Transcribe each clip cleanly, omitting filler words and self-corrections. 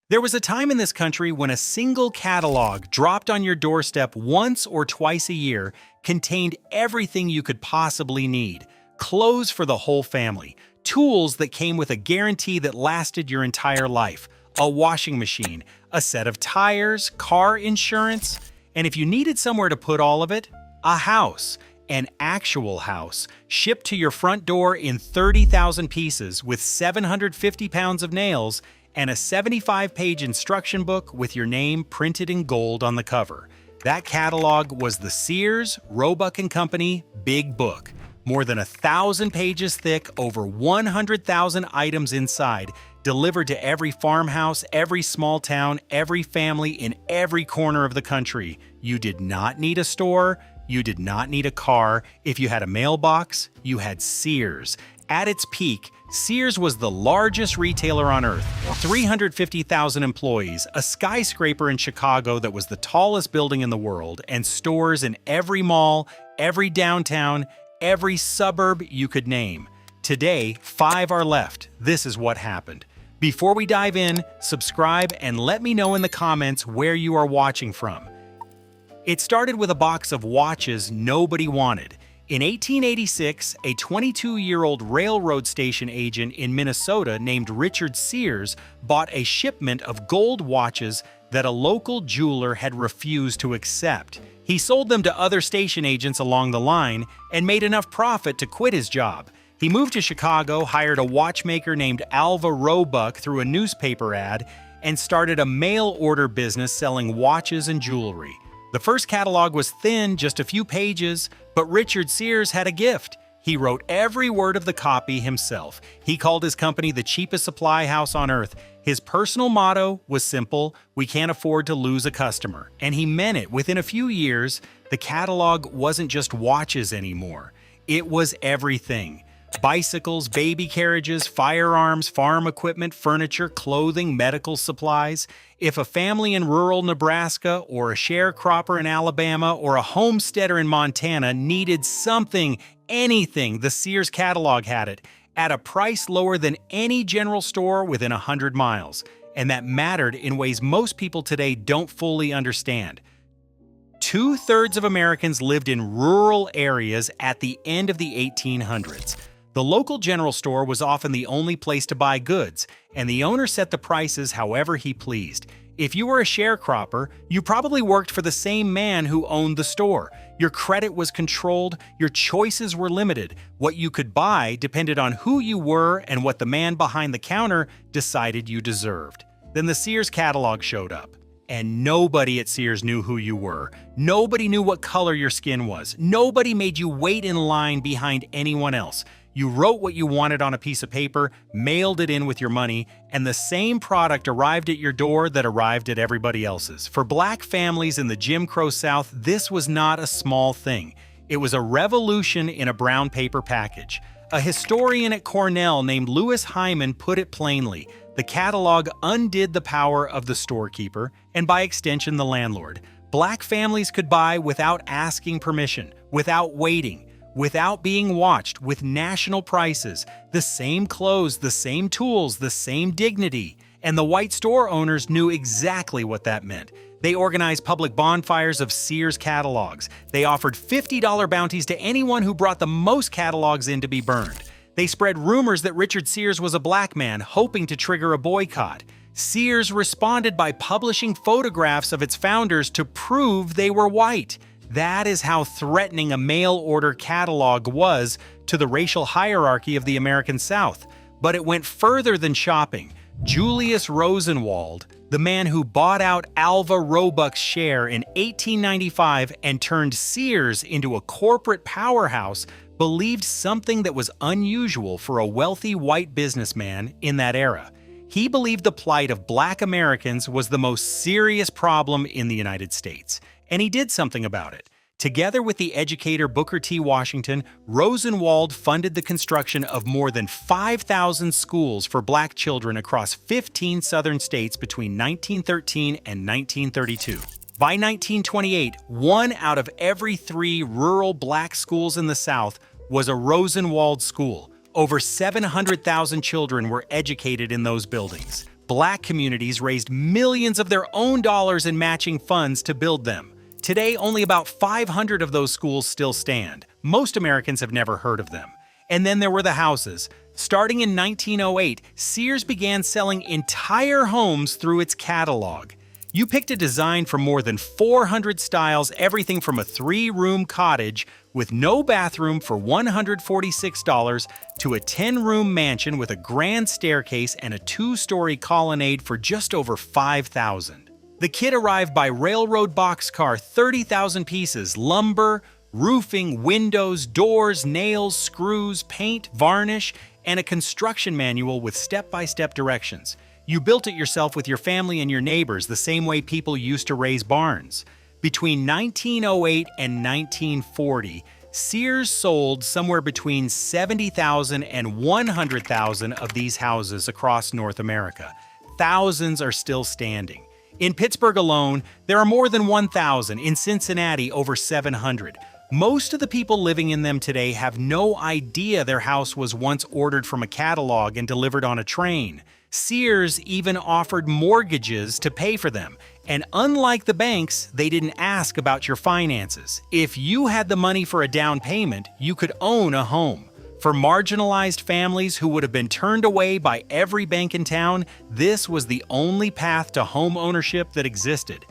There was a time in this country when a single catalog dropped on your doorstep once or twice a year contained everything you could possibly need. Clothes for the whole family, tools that came with a guarantee that lasted your entire life, a washing machine, a set of tires, car insurance, and if you needed somewhere to put all of it, a house. An actual house, shipped to your front door in 30,000 pieces with 750 pounds of nails and a 75-page instruction book with your name printed in gold on the cover. That catalog was the Sears, Roebuck and Company Big Book. More than 1,000 pages thick, over 100,000 items inside, delivered to every farmhouse, every small town, every family in every corner of the country. You did not need a store. You did not need a car. If you had a mailbox, you had Sears. At its peak, Sears was the largest retailer on earth, 350,000 employees, a skyscraper in Chicago that was the tallest building in the world, and stores in every mall, every downtown, every suburb you could name. Today, 5 are left. This is what happened. Before we dive in, subscribe and let me know in the comments where you are watching from. It started with a box of watches nobody wanted. In 1886, a 22-year-old railroad station agent in Minnesota named Richard Sears bought a shipment of gold watches that a local jeweler had refused to accept. He sold them to other station agents along the line and made enough profit to quit his job. He moved to Chicago, hired a watchmaker named Alva Roebuck through a newspaper ad, and started a mail order business selling watches and jewelry. The first catalog was thin, just a few pages, but Richard Sears had a gift. He wrote every word of the copy himself. He called his company the cheapest supply house on earth. His personal motto was simple: we can't afford to lose a customer. And he meant it. Within a few years, the catalog wasn't just watches anymore. It was everything. Bicycles, baby carriages, firearms, farm equipment, furniture, clothing, medical supplies. If a family in rural Nebraska or a sharecropper in Alabama or a homesteader in Montana needed something, anything, the Sears catalog had it, at a price lower than any general store within 100 miles. And that mattered in ways most people today don't fully understand. 2/3 of Americans lived in rural areas at the end of the 1800s. The local general store was often the only place to buy goods, and the owner set the prices however he pleased. If you were a sharecropper, you probably worked for the same man who owned the store. Your credit was controlled, your choices were limited. What you could buy depended on who you were and what the man behind the counter decided you deserved. Then the Sears catalog showed up. And nobody at Sears knew who you were. Nobody knew what color your skin was. Nobody made you wait in line behind anyone else. You wrote what you wanted on a piece of paper, mailed it in with your money, and the same product arrived at your door that arrived at everybody else's. For Black families in the Jim Crow South, this was not a small thing. It was a revolution in a brown paper package. A historian at Cornell named Louis Hyman put it plainly: the catalog undid the power of the storekeeper, and by extension the landlord. Black families could buy without asking permission, without waiting, without being watched, with national prices, the same clothes, the same tools, the same dignity. And the white store owners knew exactly what that meant. They organized public bonfires of Sears catalogs. They offered $50 bounties to anyone who brought the most catalogs in to be burned. They spread rumors that Richard Sears was a black man, hoping to trigger a boycott. Sears responded by publishing photographs of its founders to prove they were white. That is how threatening a mail-order catalog was to the racial hierarchy of the American South. But it went further than shopping. Julius Rosenwald, the man who bought out Alva Roebuck's share in 1895 and turned Sears into a corporate powerhouse, believed something that was unusual for a wealthy white businessman in that era. He believed the plight of Black Americans was the most serious problem in the United States, and he did something about it. Together with the educator Booker T. Washington, Rosenwald funded the construction of more than 5,000 schools for Black children across 15 southern states between 1913 and 1932. By 1928, 1 out of every 3 rural Black schools in the South was a Rosenwald school. Over 700,000 children were educated in those buildings. Black communities raised millions of their own dollars in matching funds to build them. Today, only about 500 of those schools still stand. Most Americans have never heard of them. And then there were the houses. Starting in 1908, Sears began selling entire homes through its catalog. You picked a design from more than 400 styles, everything from a 3-room cottage with no bathroom for $146 to a 10-room mansion with a grand staircase and a 2-story colonnade for just over $5,000. The kit arrived by railroad boxcar, 30,000 pieces, lumber, roofing, windows, doors, nails, screws, paint, varnish, and a construction manual with step-by-step directions. You built it yourself with your family and your neighbors the same way people used to raise barns. Between 1908 and 1940, Sears sold somewhere between 70,000 and 100,000 of these houses across North America. Thousands are still standing. In Pittsburgh alone, there are more than 1,000. In Cincinnati, over 700. Most of the people living in them today have no idea their house was once ordered from a catalog and delivered on a train. Sears even offered mortgages to pay for them, and unlike the banks, they didn't ask about your finances. If you had the money for a down payment, you could own a home. For marginalized families who would have been turned away by every bank in town, this was the only path to home ownership that existed.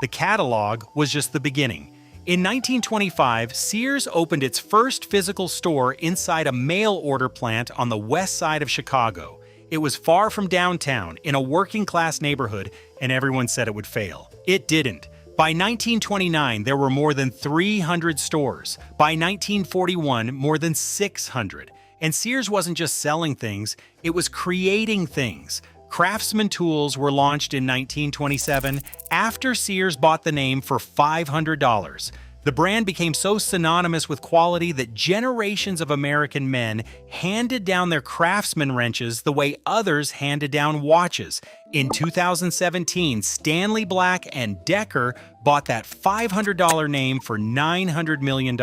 The catalog was just the beginning. In 1925, Sears opened its first physical store inside a mail order plant on the west side of Chicago. It was far from downtown, in a working-class neighborhood, and everyone said it would fail. It didn't. By 1929, there were more than 300 stores. By 1941, more than 600. And Sears wasn't just selling things, it was creating things. Craftsman tools were launched in 1927 after Sears bought the name for $500. The brand became so synonymous with quality that generations of American men handed down their Craftsman wrenches the way others handed down watches. In 2017, Stanley Black and Decker bought that $500 name for $900 million.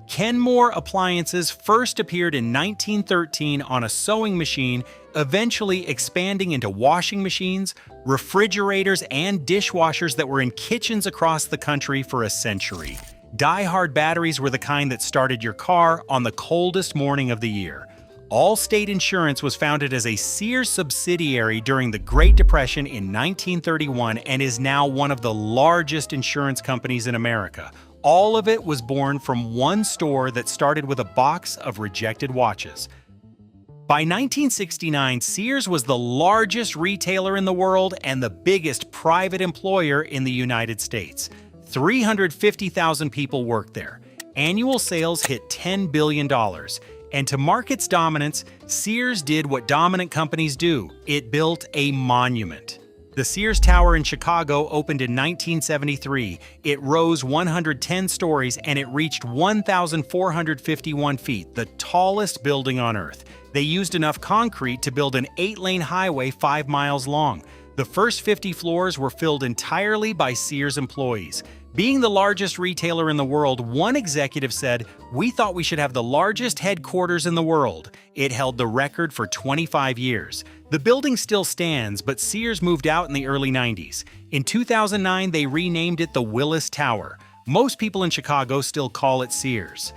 Kenmore appliances first appeared in 1913 on a sewing machine, eventually expanding into washing machines, refrigerators, and dishwashers that were in kitchens across the country for a century. Die-hard batteries were the kind that started your car on the coldest morning of the year. Allstate Insurance was founded as a Sears subsidiary during the Great Depression in 1931 and is now one of the largest insurance companies in America. All of it was born from one store that started with a box of rejected watches. By 1969, Sears was the largest retailer in the world and the biggest private employer in the United States. 350,000 people worked there. Annual sales hit $10 billion. And to mark its dominance, Sears did what dominant companies do. It built a monument. The Sears Tower in Chicago opened in 1973. It rose 110 stories and it reached 1,451 feet, the tallest building on Earth. They used enough concrete to build an 8-lane highway 5 miles long. The first 50 floors were filled entirely by Sears employees. Being the largest retailer in the world, one executive said, "We thought we should have the largest headquarters in the world." It held the record for 25 years. The building still stands, but Sears moved out in the early 90s. In 2009, they renamed it the Willis Tower. Most people in Chicago still call it Sears.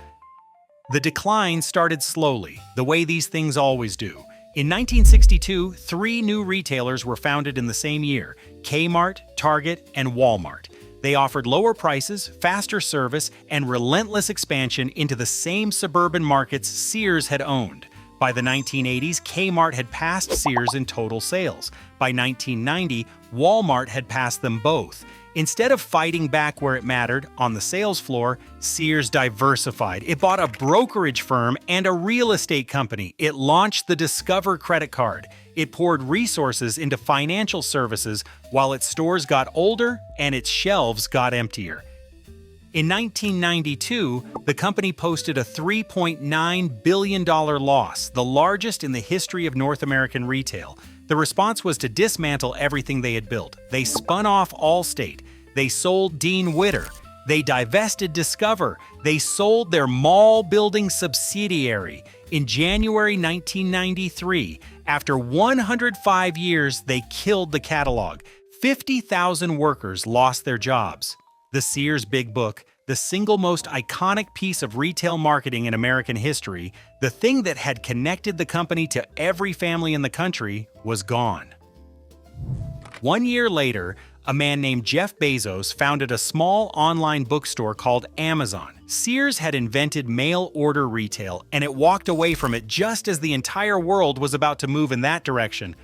The decline started slowly, the way these things always do. In 1962, 3 new retailers were founded in the same year: Kmart, Target, and Walmart. They offered lower prices, faster service, and relentless expansion into the same suburban markets Sears had owned. By the 1980s, Kmart had passed Sears in total sales. By 1990, Walmart had passed them both. Instead of fighting back where it mattered, on the sales floor, Sears diversified. It bought a brokerage firm and a real estate company. It launched the Discover credit card. It poured resources into financial services while its stores got older and its shelves got emptier. In 1992, the company posted a $3.9 billion loss, the largest in the history of North American retail. The response was to dismantle everything they had built. They spun off Allstate. They sold Dean Witter. They divested Discover. They sold their mall building subsidiary. In January 1993, After 105 years, they killed the catalog. 50,000 workers lost their jobs. The Sears Big Book, the single most iconic piece of retail marketing in American history, the thing that had connected the company to every family in the country, was gone. 1 year later, a man named Jeff Bezos founded a small online bookstore called Amazon. Sears had invented mail-order retail, and it walked away from it just as the entire world was about to move in that direction.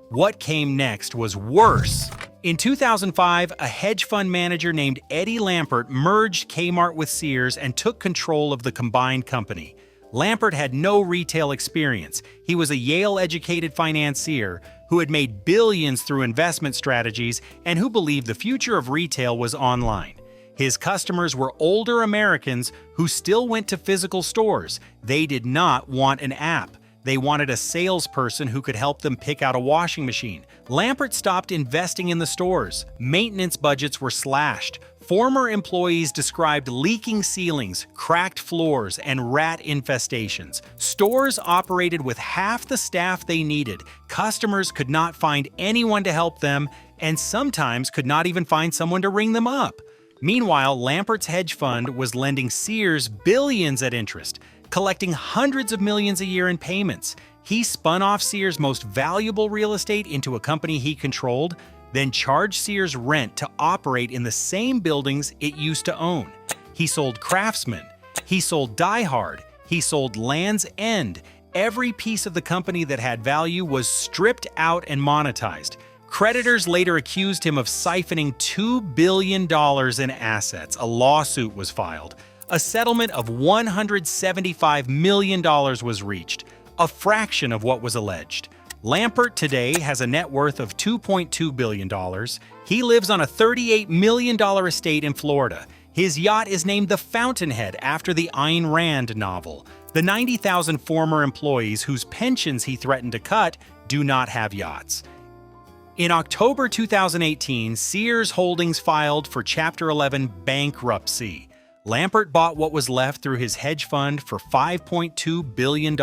What came next was worse. In 2005, a hedge fund manager named Eddie Lampert merged Kmart with Sears and took control of the combined company. Lampert had no retail experience. He was a Yale-educated financier who had made billions through investment strategies and who believed the future of retail was online. His customers were older Americans who still went to physical stores. They did not want an app. They wanted a salesperson who could help them pick out a washing machine. Lampert stopped investing in the stores. Maintenance budgets were slashed. Former employees described leaking ceilings, cracked floors, and rat infestations. Stores operated with half the staff they needed. Customers could not find anyone to help them, and sometimes could not even find someone to ring them up. Meanwhile, Lampert's hedge fund was lending Sears billions at interest, collecting hundreds of millions a year in payments. He spun off Sears' most valuable real estate into a company he controlled, then charged Sears rent to operate in the same buildings it used to own. He sold Craftsman. He sold Die Hard. He sold Land's End. Every piece of the company that had value was stripped out and monetized. Creditors later accused him of siphoning $2 billion in assets. A lawsuit was filed. A settlement of $175 million was reached, a fraction of what was alleged. Lampert today has a net worth of $2.2 billion. He lives on a $38 million estate in Florida. His yacht is named the Fountainhead after the Ayn Rand novel. The 90,000 former employees whose pensions he threatened to cut do not have yachts. In October 2018, Sears Holdings filed for Chapter 11 bankruptcy. Lampert bought what was left through his hedge fund for $5.2 billion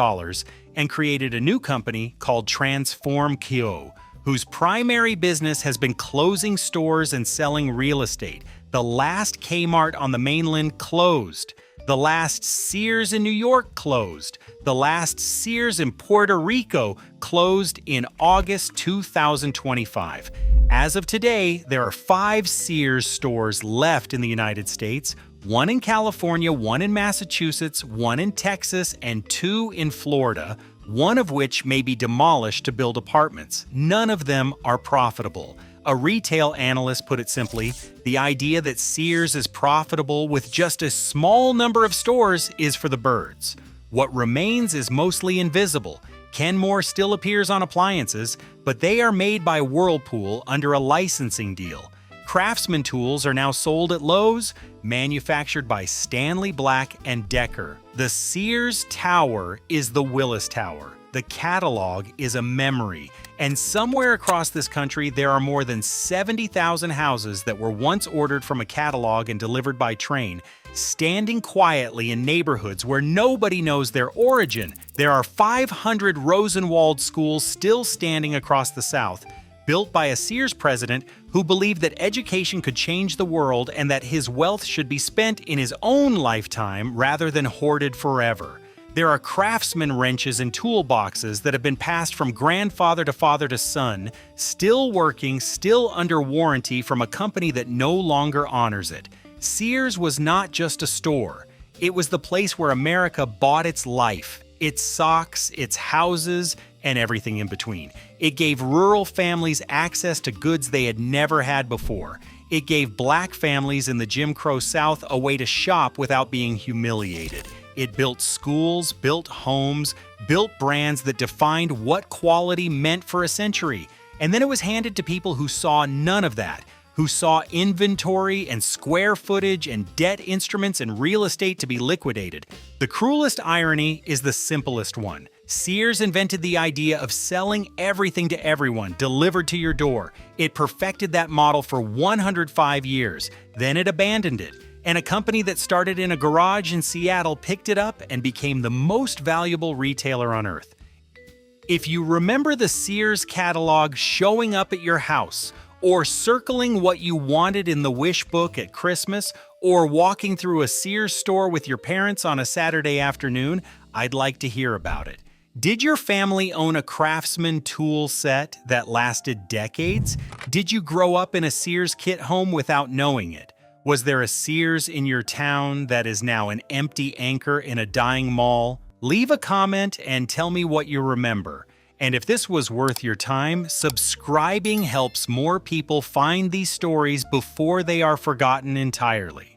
and created a new company called Transform Kyo, whose primary business has been closing stores and selling real estate. The last Kmart on the mainland closed. The last Sears in New York closed. The last Sears in Puerto Rico closed in August 2025. As of today, there are 5 Sears stores left in the United States, 1 in California, 1 in Massachusetts, 1 in Texas, and 2 in Florida, one of which may be demolished to build apartments. None of them are profitable. A retail analyst put it simply, the idea that Sears is profitable with just a small number of stores is for the birds. What remains is mostly invisible. Kenmore still appears on appliances, but they are made by Whirlpool under a licensing deal. Craftsman tools are now sold at Lowe's, manufactured by Stanley Black & Decker. The Sears Tower is the Willis Tower. The catalog is a memory, and somewhere across this country there are more than 70,000 houses that were once ordered from a catalog and delivered by train, standing quietly in neighborhoods where nobody knows their origin. There are 500 Rosenwald schools still standing across the South, built by a Sears president who believed that education could change the world and that his wealth should be spent in his own lifetime rather than hoarded forever. There are Craftsman wrenches and toolboxes that have been passed from grandfather to father to son, still working, still under warranty from a company that no longer honors it. Sears was not just a store. It was the place where America bought its life, its socks, its houses, and everything in between. It gave rural families access to goods they had never had before. It gave black families in the Jim Crow South a way to shop without being humiliated. It built schools, built homes, built brands that defined what quality meant for a century. And then it was handed to people who saw none of that, who saw inventory and square footage and debt instruments and real estate to be liquidated. The cruelest irony is the simplest one. Sears invented the idea of selling everything to everyone, delivered to your door. It perfected that model for 105 years. Then it abandoned it. And a company that started in a garage in Seattle picked it up and became the most valuable retailer on earth. If you remember the Sears catalog showing up at your house, or circling what you wanted in the wish book at Christmas, or walking through a Sears store with your parents on a Saturday afternoon, I'd like to hear about it. Did your family own a Craftsman tool set that lasted decades? Did you grow up in a Sears kit home without knowing it? Was there a Sears in your town that is now an empty anchor in a dying mall? Leave a comment and tell me what you remember. And if this was worth your time, subscribing helps more people find these stories before they are forgotten entirely.